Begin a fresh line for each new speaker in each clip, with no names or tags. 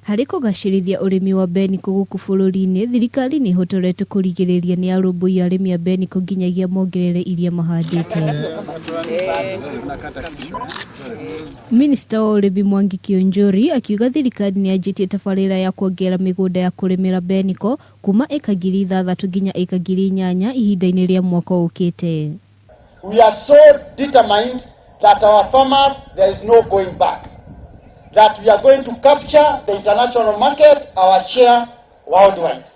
Harĩ kũgacĩrithia ũrĩmi wa mbeniko gũkũ bũrũri-inĩ, thirikari nĩ ĩhotoretwo kũrigĩrĩria nĩ arũmbũiya arĩmi a mbeniko nginyagia mongerere iria mahandĩte. Minista wa ũrĩmi Mwangi Kĩũnjũri akiuga thirikari nĩ yanjĩtie tabarĩra ya kuongerera mĩgũnda ya kũrĩmĩra mbeniko kuma ĩka 6,000 nginya ĩka 8,000 ihinda-inĩ rĩa mwaka ũkĩte.
We are so determined that our farmers, there is no going back. That we are going to capture the international market, our share worldwide.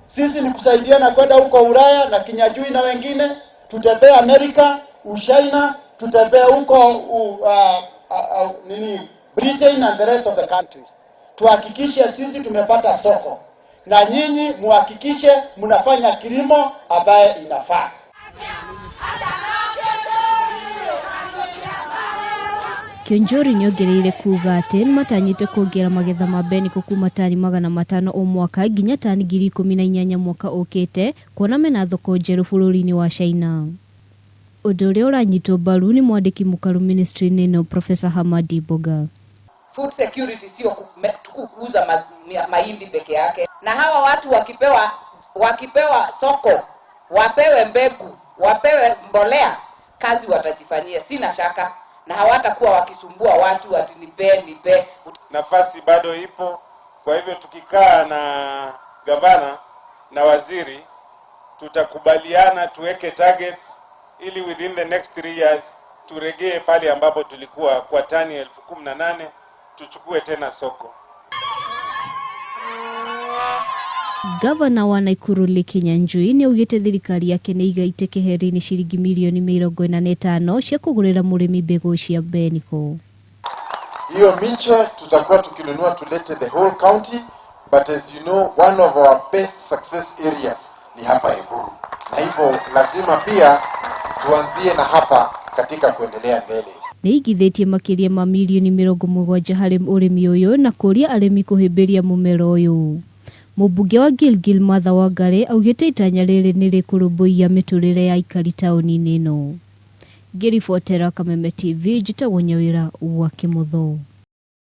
Sisi ni kusaidiana kwenda huko Ulaya na Kinyajui na wengine, tutembea Amerika, Uchina, tutembea huko Britain and the rest of the countries. Tuhakikishe sisi tumepata soko. Na nyinyi muhakikishe mnafanya kilimo ambaye inafaa.
Kĩũnjũri nĩongereire kuuga atĩ nĩmatanyĩte kuongerera magetha ma mbeniko kuma tani 500 o mwaka nginya tani 18,000 mwaka ũkĩte, kuona mena thoko njerũ bũrũri-inĩ wa China. Ũndũ ũrĩa ũranyitwo mbaru nĩ mwandĩki mũkaru ministry-inĩ ĩno Professor Hamadi Boga.
Food security sio kukuza mahindi peke yake, na hawa watu wakipewa soko, wapewe mbegu, wapewe mbolea, kazi watajifanyia, sina shaka, na hawatakuwa wakisumbua watu ati nipe.
Nafasi bado ipo, kwa hivyo tukikaa na gavana na waziri tutakubaliana tuweke targets ili within the next 3 years turegee pale ambapo tulikuwa kwa tani 18,000 tuchukue tena soko.
Gavana wa Nakuru Kinyanjui nĩ augĩte thirikari yake nĩ igaite keheri-inĩ ciringi milioni 45 cia kũgũrĩra mũrĩmi mbegũ cia mbeniko.
Hiyo miche tutakuwa tukinunua tulete the whole county, but as you know, one of our best success areas ni hapa Eburu. Na hivyo lazima pia tuanzie na hapa katika kuendelea mbele.
Nĩ igithĩtie makĩria ma milioni 70 harĩ ũrĩmi ũyũ na kũria arĩmi kũhĩmbĩria mũmera ũyũ. Mũmbunge wa Gilgil Martha Wangari augĩte itanya rĩrĩ nĩ rĩkũrũmbũiya mĩtũrĩre ya aikari taũni-inĩ ĩno. Ngĩribotera Kameme TV, njĩtagwo Nyawĩra wa Kĩmũthũ.